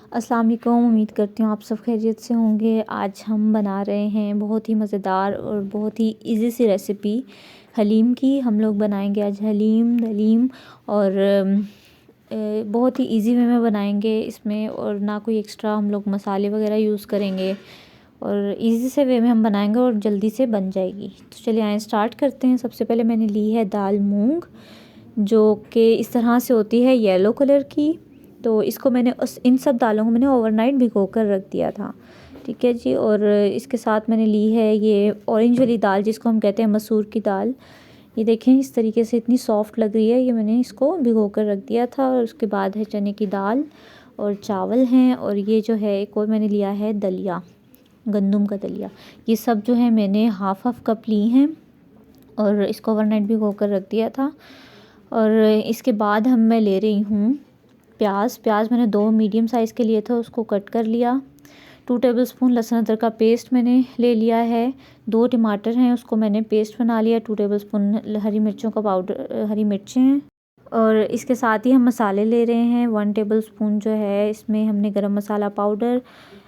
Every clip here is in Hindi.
अस्सलाम वालेकुम। उम्मीद करती हूँ आप सब खैरियत से होंगे। आज हम बना रहे हैं बहुत ही मज़ेदार और बहुत ही इजी सी रेसिपी हलीम की। हम लोग बनाएंगे आज हलीम दलीम और बहुत ही इजी वे में बनाएंगे इसमें, और ना कोई एक्स्ट्रा हम लोग मसाले वगैरह यूज़ करेंगे और इजी से वे में हम बनाएंगे और जल्दी से बन जाएगी। तो चलिए आए स्टार्ट करते हैं। सबसे पहले मैंने ली है दाल मूंग, जो कि इस तरह से होती है येलो कलर की। तो इसको मैंने इन सब दालों को मैंने ओवरनाइट भिगो कर रख दिया था, ठीक है जी। और इसके साथ मैंने ली है ये ऑरेंज वाली दाल जिसको हम कहते हैं मसूर की दाल। ये देखें इस तरीके से इतनी सॉफ्ट लग रही है, ये मैंने इसको भिगो कर रख दिया था। और उसके बाद है चने की दाल और चावल हैं, और ये जो है एक और मैंने लिया है दलिया, गंदम का दलिया। ये सब जो है मैंने हाफ़ कप ली हैं और इसको ओवरनाइट भिगो कर रख दिया था। और इसके बाद मैं ले रही हूँ प्याज मैंने 2 मीडियम साइज़ के लिए थे, उसको कट कर लिया। 2 टेबलस्पून लहसुन अदरक का पेस्ट मैंने ले लिया है। 2 टमाटर हैं, उसको मैंने पेस्ट बना लिया। 2 टेबलस्पून हरी मिर्चों का पाउडर, हरी मिर्चें हैं। और इसके साथ ही हम मसाले ले रहे हैं। 1 टेबलस्पून जो है इसमें हमने गरम मसाला पाउडर,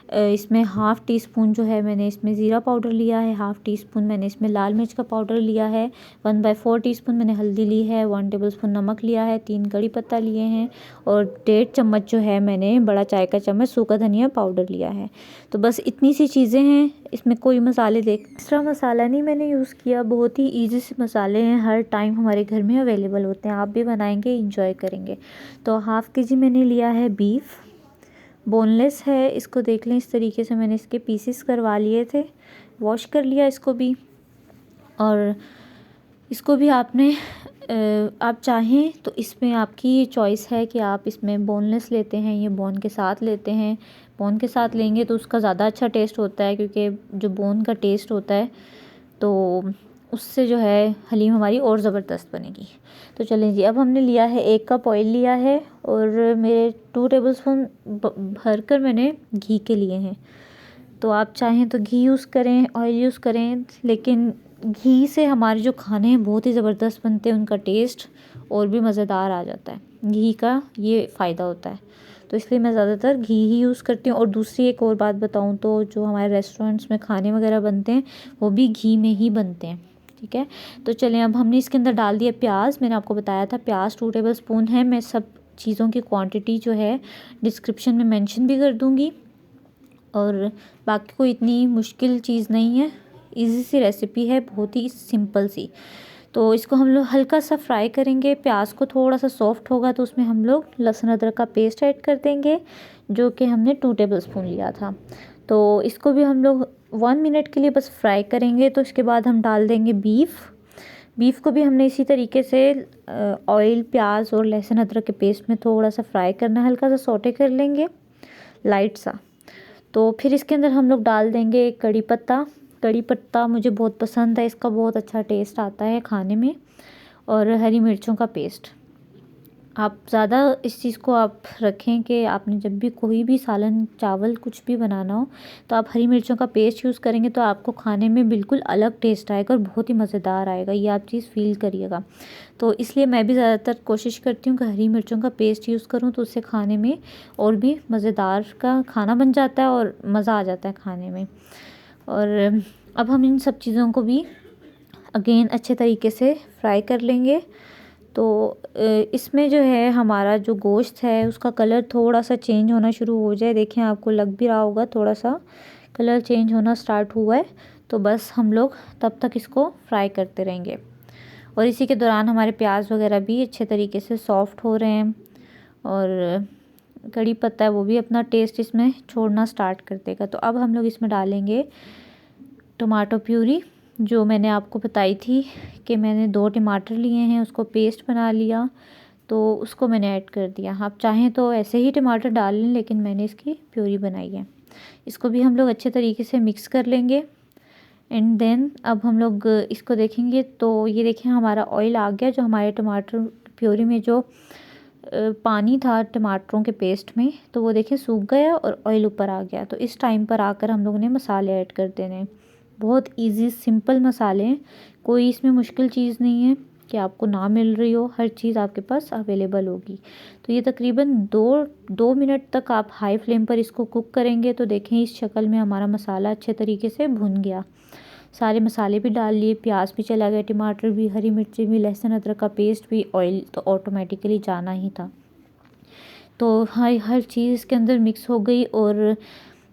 इसमें हाफ़ टी स्पून जो है मैंने इसमें ज़ीरा पाउडर लिया है। हाफ़ टी स्पून मैंने इसमें लाल मिर्च का पाउडर लिया है। 1/4 टीस्पून मैंने हल्दी ली है। 1 टेबलस्पून नमक लिया है। 3 कड़ी पत्ता लिए हैं और 1.5 चम्मच जो है मैंने बड़ा चाय का चम्मच सूखा धनिया पाउडर लिया है। तो बस इतनी सी चीज़ें हैं, इसमें कोई मसाले एक्स्ट्रा मसाला नहीं मैंने यूज़ किया। बहुत ही ईजी से मसाले हैं, हर टाइम हमारे घर में अवेलेबल होते हैं। आप भी बनाएंगे, इंजॉय करेंगे। तो हाफ़ के जी मैंने लिया है बीफ, बोनलेस है। इसको देख लें, इस तरीके से मैंने इसके पीसेस करवा लिए थे, वॉश कर लिया इसको भी। और इसको भी आपने आप चाहें तो इसमें आपकी ये चॉइस है कि आप इसमें बोनलेस लेते हैं या बोन के साथ लेते हैं। बोन के साथ लेंगे तो उसका ज़्यादा अच्छा टेस्ट होता है, क्योंकि जो बोन का टेस्ट होता है तो उससे जो है हलीम हमारी और ज़बरदस्त बनेगी। तो चलें जी, अब हमने लिया है 1 कप ऑयल लिया है और मेरे 2 टेबलस्पून भर कर मैंने घी के लिए हैं। तो आप चाहें तो घी यूज़ करें, ऑयल यूज़ करें, लेकिन घी से हमारे जो खाने हैं बहुत ही ज़बरदस्त बनते हैं, उनका टेस्ट और भी मज़ेदार आ जाता है। घी का ये फ़ायदा होता है, तो इसलिए मैं ज़्यादातर घी ही यूज़ करती हूँ। और दूसरी एक और बात बताऊँ तो जो हमारे रेस्टोरेंट्स में खाने वगैरह बनते हैं वो भी घी में ही बनते हैं, ठीक है। तो चलें, अब हमने इसके अंदर डाल दिया प्याज। मैंने आपको बताया था प्याज 2 टेबलस्पून है। मैं सब चीज़ों की क्वांटिटी जो है डिस्क्रिप्शन में मेंशन भी कर दूँगी। और बाकी कोई इतनी मुश्किल चीज़ नहीं है, इजी सी रेसिपी है, बहुत ही सिंपल सी। तो इसको हम लोग हल्का सा फ्राई करेंगे। प्याज को थोड़ा सा सॉफ्ट होगा तो उसमें हम लोग लहसुन अदरक का पेस्ट ऐड कर देंगे, जो कि हमने 2 टेबलस्पून लिया था। तो इसको भी हम लोग 1 मिनट के लिए बस फ्राई करेंगे। तो इसके बाद हम डाल देंगे बीफ को भी हमने इसी तरीके से ऑयल, प्याज और लहसुन अदरक के पेस्ट में थोड़ा सा फ्राई करना है, हल्का सा सौटे कर लेंगे लाइट सा। तो फिर इसके अंदर हम लोग डाल देंगे कड़ी पत्ता मुझे बहुत पसंद है, इसका बहुत अच्छा टेस्ट आता है खाने में। और हरी मिर्चों का पेस्ट। आप ज़्यादा इस चीज़ को आप रखें कि आपने जब भी कोई भी सालन, चावल कुछ भी बनाना हो तो आप हरी मिर्चों का पेस्ट यूज़ करेंगे तो आपको खाने में बिल्कुल अलग टेस्ट आएगा और बहुत ही मज़ेदार आएगा, ये आप चीज़ फ़ील करिएगा। तो इसलिए मैं भी ज़्यादातर कोशिश करती हूँ कि हरी मिर्चों का पेस्ट यूज़ करूँ, तो उससे खाने में और भी मज़ेदार का खाना बन जाता है और मज़ा आ जाता है खाने में। और अब हम इन सब चीज़ों को भी अगेन अच्छे तरीके से फ्राई कर लेंगे। तो इसमें जो है हमारा जो गोश्त है उसका कलर थोड़ा सा चेंज होना शुरू हो जाए, देखें आपको लग भी रहा होगा थोड़ा सा कलर चेंज होना स्टार्ट हुआ है। तो बस हम लोग तब तक इसको फ्राई करते रहेंगे और इसी के दौरान हमारे प्याज वगैरह भी अच्छे तरीके से सॉफ्ट हो रहे हैं और कड़ी पत्ता है वो भी अपना टेस्ट इसमें छोड़ना स्टार्ट कर देगा। तो अब हम लोग इसमें डालेंगे टमाटो प्यूरी, जो मैंने आपको बताई थी कि मैंने 2 टमाटर लिए हैं, उसको पेस्ट बना लिया, तो उसको मैंने ऐड कर दिया। आप चाहें तो ऐसे ही टमाटर डाल लें, लेकिन मैंने इसकी प्यूरी बनाई है। इसको भी हम लोग अच्छे तरीके से मिक्स कर लेंगे। एंड देन अब हम लोग इसको देखेंगे तो ये देखें हमारा ऑयल आ गया, जो हमारे टमाटर प्यूरी में जो पानी था टमाटरों के पेस्ट में, तो वो देखें सूख गया और ऑयल ऊपर आ गया। तो इस टाइम पर आकर हम लोगों ने मसाले ऐड कर देने। बहुत इजी सिंपल मसाले हैं, कोई इसमें मुश्किल चीज़ नहीं है। कि आपको ना मिल रही हो, हर चीज़ आपके पास अवेलेबल होगी। तो ये तकरीबन 2 मिनट तक आप हाई फ्लेम पर इसको कुक करेंगे। तो देखें इस शक्ल में हमारा मसाला अच्छे तरीके से भुन गया। सारे मसाले भी डाल लिए, प्याज भी चला गया, टमाटर भी, हरी मिर्ची भी, लहसुन अदरक का पेस्ट भी, ऑयल तो ऑटोमेटिकली जाना ही था। तो हर चीज़ इसके अंदर मिक्स हो गई और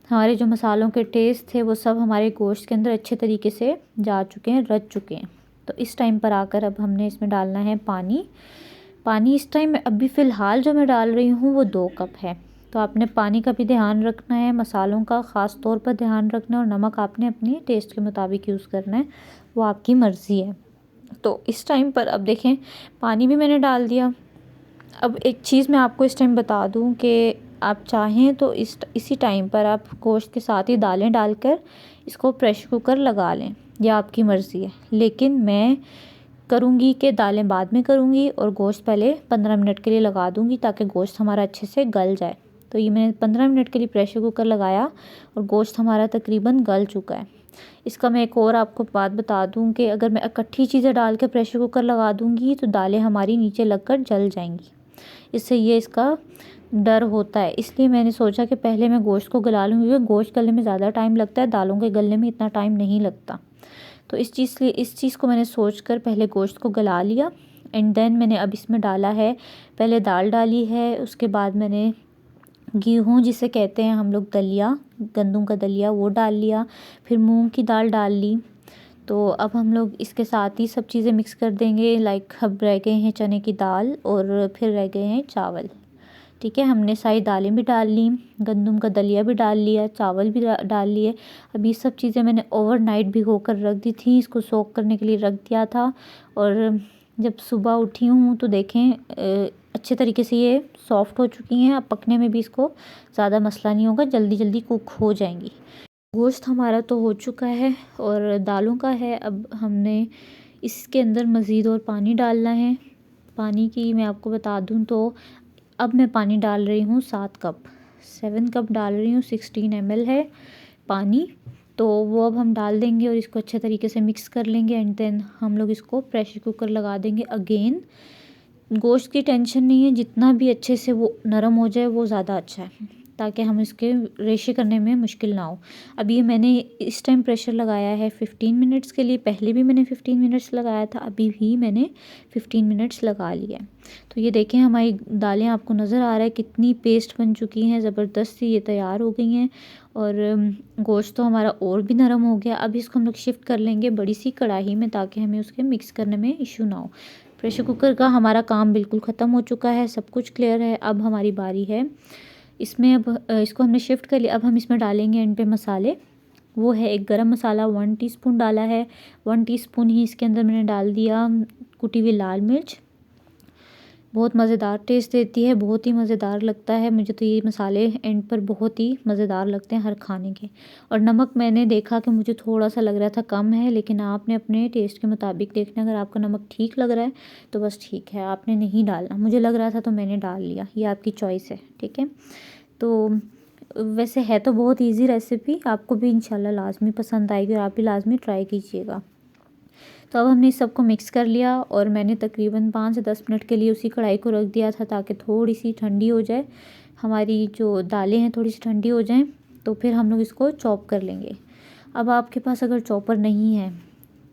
हमारे जो मसालों के टेस्ट थे वो सब हमारे गोश्त के अंदर अच्छे तरीके से जा चुके हैं, रच चुके हैं। तो इस टाइम पर आकर अब हमने इसमें डालना है पानी। पानी इस टाइम अभी फ़िलहाल जो मैं डाल रही हूँ वो 2 कप है। तो आपने पानी का भी ध्यान रखना है, मसालों का ख़ास तौर पर ध्यान रखना है, और नमक आपने अपने टेस्ट के मुताबिक यूज़ करना है, वो आपकी मर्ज़ी है। तो इस टाइम पर अब देखें पानी भी मैंने डाल दिया। अब एक चीज़ मैं आपको इस टाइम बता दूं कि आप चाहें तो इसी टाइम पर आप गोश्त के साथ ही दालें डालकर इसको प्रेशर कुकर लगा लें, यह आपकी मर्ज़ी है। लेकिन मैं करूँगी कि दालें बाद में करूँगी और गोश्त पहले 15 मिनट के लिए लगा दूँगी ताकि गोश्त हमारा अच्छे से गल जाए। तो ये मैंने 15 मिनट के लिए प्रेशर कुकर लगाया और गोश्त हमारा तकरीबन गल चुका है। इसका मैं एक और आपको बात बता दूं कि अगर मैं इकट्ठी चीज़ें डाल के प्रेशर कुकर लगा दूँगी तो दालें हमारी नीचे लगकर जल जाएंगी। इससे ये इसका डर होता है, इसलिए मैंने सोचा कि पहले मैं गोश्त को गला लूँगी, क्योंकि गोश्त गलने में ज़्यादा टाइम लगता है, दालों के गलने में इतना टाइम नहीं लगता। तो इस चीज़ को मैंने सोचकर पहले गोश्त को गला लिया एंड देन मैंने अब इसमें डाला है, पहले दाल डाली है, उसके बाद मैंने गेहूँ जिसे कहते हैं हम लोग दलिया, गंदम का दलिया, वो डाल लिया, फिर मूंग की दाल डाल ली। तो अब हम लोग इसके साथ ही सब चीज़ें मिक्स कर देंगे। लाइक अब रह गए हैं चने की दाल और फिर रह गए हैं चावल। ठीक है, हमने सारी दालें भी डाल ली, गंदम का दलिया भी डाल लिया, चावल भी डाल लिए। अब ये सब चीज़ें मैंने ओवरनाइट भिगो कर रख दी थी, इसको सोक करने के लिए रख दिया था। और जब सुबह उठी हूँ तो देखें अच्छे तरीके से ये सॉफ़्ट हो चुकी हैं। अब पकने में भी इसको ज़्यादा मसला नहीं होगा, जल्दी जल्दी कुक हो जाएंगी। गोश्त हमारा तो हो चुका है और दालों का है। अब हमने इसके अंदर मज़ीद और पानी डालना है। पानी की मैं आपको बता दूं तो अब मैं पानी डाल रही हूँ 7 कप डाल रही हूँ, 16 ml है पानी। तो वो अब हम डाल देंगे और इसको अच्छे तरीके से मिक्स कर लेंगे एंड देन हम लोग इसको प्रेशर कुकर लगा देंगे। अगेन गोश्त की टेंशन नहीं है, जितना भी अच्छे से वो नरम हो जाए वो ज़्यादा अच्छा है, ताकि हम इसके रेशे करने में मुश्किल ना हो। अब ये मैंने इस टाइम प्रेशर लगाया है 15 मिनट्स के लिए, पहले भी मैंने 15 मिनट्स लगाया था, अभी भी मैंने 15 मिनट्स लगा लिया है। तो ये देखें हमारी दालें, आपको नज़र आ रहा है कितनी पेस्ट बन चुकी हैं, ज़बरदस्त ये तैयार हो गई हैं और गोश्त तो हमारा और भी नरम हो गया। अब इसको हम लोग शिफ्ट कर लेंगे बड़ी सी कढ़ाई में, ताकि हमें उसके मिक्स करने में इशू ना हो। प्रेशर कुकर का हमारा काम बिल्कुल ख़त्म हो चुका है, सब कुछ क्लियर है। अब हमारी बारी है इसमें, अब इसको हमने शिफ्ट कर लिया। अब हम इसमें डालेंगे एंड पे मसाले। वो है एक गरम मसाला 1 टीस्पून डाला है, 1 टीस्पून ही इसके अंदर मैंने डाल दिया कुटी हुई लाल मिर्च। बहुत मज़ेदार टेस्ट देती है, बहुत ही मज़ेदार लगता है मुझे तो ये मसाले एंड पर बहुत ही मज़ेदार लगते हैं हर खाने के। और नमक मैंने देखा कि मुझे थोड़ा सा लग रहा था कम है, लेकिन आपने अपने टेस्ट के मुताबिक देखना, अगर आपका नमक ठीक लग रहा है तो बस ठीक है, आपने नहीं डालना। मुझे लग रहा था तो मैंने डाल लिया, ये आपकी चॉइस है। ठीक है, तो वैसे है तो बहुत ईजी रेसिपी, आपको भी इंशाल्लाह लाजमी पसंद आएगी और आप भी लाजमी ट्राई कीजिएगा। तो अब हमने इस सबको मिक्स कर लिया और मैंने तकरीबन 5 से 10 मिनट के लिए उसी कढ़ाई को रख दिया था, ताकि थोड़ी सी ठंडी हो जाए, हमारी जो दालें हैं थोड़ी सी ठंडी हो जाएं, तो फिर हम लोग इसको चॉप कर लेंगे। अब आपके पास अगर चॉपर नहीं है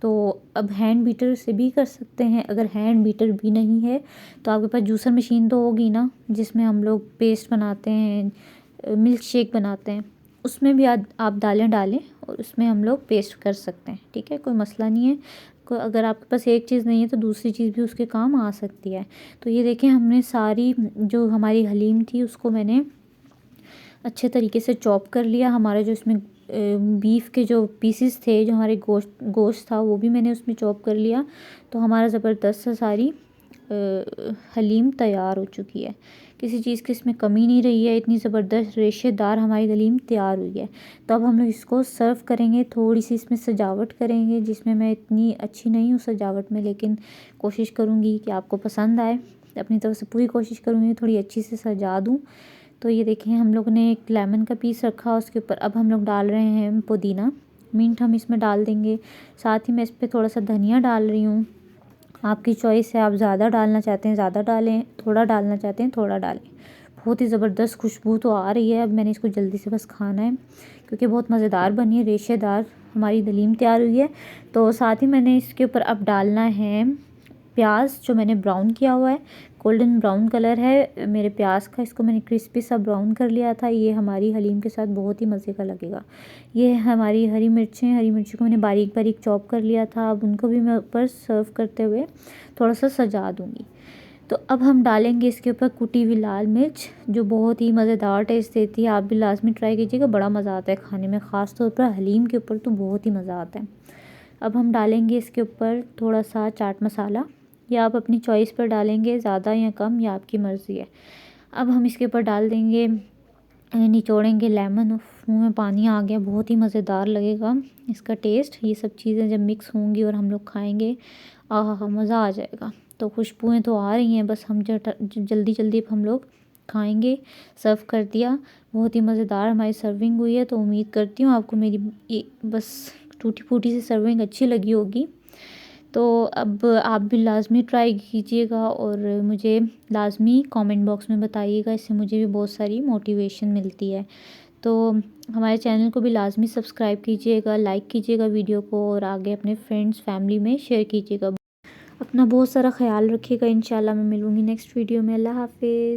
तो अब हैंड बीटर से भी कर सकते हैं। अगर हैंड बीटर भी नहीं है तो आपके पास जूसर मशीन तो होगी ना, जिसमें हम लोग पेस्ट बनाते हैं, मिल्क शेक बनाते हैं, उसमें भी आप दालें डालें और उसमें हम लोग पेस्ट कर सकते हैं। ठीक है, कोई मसला नहीं है। अगर आपके पास एक चीज़ नहीं है तो दूसरी चीज़ भी उसके काम आ सकती है। तो ये देखें हमने सारी जो हमारी हलीम थी उसको मैंने अच्छे तरीके से चॉप कर लिया। हमारा जो इसमें बीफ के जो पीसेस थे, जो हमारे गोश्त था, वो भी मैंने उसमें चॉप कर लिया। तो हमारा ज़बरदस्त सा सारी हलीम तैयार हो चुकी है, किसी चीज़ की इसमें कमी नहीं रही है, इतनी ज़बरदस्त रेशेदार हमारी हलीम तैयार हुई है। तो अब हम लोग इसको सर्व करेंगे, थोड़ी सी इसमें सजावट करेंगे, जिसमें मैं इतनी अच्छी नहीं हूँ सजावट में, लेकिन कोशिश करूँगी कि आपको पसंद आए। अपनी तरफ से पूरी कोशिश करूँगी थोड़ी अच्छी से सजा दूँ। तो ये देखें हम लोग ने एक लेमन का पीस रखा उसके ऊपर। अब हम लोग डाल रहे हैं पुदीना, मिंट हम इसमें डाल देंगे, साथ ही मैं इस पर थोड़ा सा धनिया डाल रही हूँ आपकी चॉइस है, आप ज़्यादा डालना चाहते हैं ज़्यादा डालें, थोड़ा डालना चाहते हैं थोड़ा डालें। बहुत ही ज़बरदस्त खुशबू तो आ रही है। अब मैंने इसको जल्दी से बस खाना है क्योंकि बहुत मज़ेदार बनी है, रेशेदार हमारी दलीम तैयार हुई है। तो साथ ही मैंने इसके ऊपर अब डालना है प्याज, जो मैंने ब्राउन किया हुआ है, गोल्डन ब्राउन कलर है मेरे प्याज का, इसको मैंने क्रिस्पी सा ब्राउन कर लिया था। ये हमारी हलीम के साथ बहुत ही मज़े का लगेगा। ये हमारी हरी मिर्ची को मैंने बारीक बारीक चॉप कर लिया था। अब उनको भी मैं ऊपर सर्व करते हुए थोड़ा सा सजा दूँगी। तो अब हम डालेंगे इसके ऊपर कुटी हुई लाल मिर्च, जो बहुत ही मज़ेदार टेस्ट देती है। आप भी लाजमी ट्राई कीजिएगा, बड़ा मज़ा आता है खाने में, ख़ास तौर पर हलीम के ऊपर तो बहुत ही मज़ा आता है। अब हम डालेंगे इसके ऊपर थोड़ा सा चाट मसाला, या आप अपनी चॉइस पर डालेंगे, ज़्यादा या कम या आपकी मर्ज़ी है। अब हम इसके ऊपर डाल देंगे, निचोड़ेंगे लेमन। मुँह में पानी आ गया, बहुत ही मज़ेदार लगेगा इसका टेस्ट। ये सब चीज़ें जब मिक्स होंगी और हम लोग खाएंगे, आहा मज़ा आ जाएगा। तो खुशबुएँ तो आ रही हैं, बस हम जल्दी जल्दी हम लोग खाएंगे। सर्व कर दिया, बहुत ही मज़ेदार हमारी सर्विंग हुई है। तो उम्मीद करती हूँ आपको मेरी ये बस टूटी फूटी सी सर्विंग अच्छी लगी होगी। तो अब आप भी लाज़मी ट्राई कीजिएगा और मुझे लाज़मी कमेंट बॉक्स में बताइएगा, इससे मुझे भी बहुत सारी मोटिवेशन मिलती है। तो हमारे चैनल को भी लाज़मी सब्सक्राइब कीजिएगा, लाइक कीजिएगा वीडियो को, और आगे अपने फ्रेंड्स फैमिली में शेयर कीजिएगा। अपना बहुत सारा ख्याल रखिएगा। इंशाल्लाह मैं मिलूँगी नेक्स्ट वीडियो में। अल्लाह हाफ़िज़।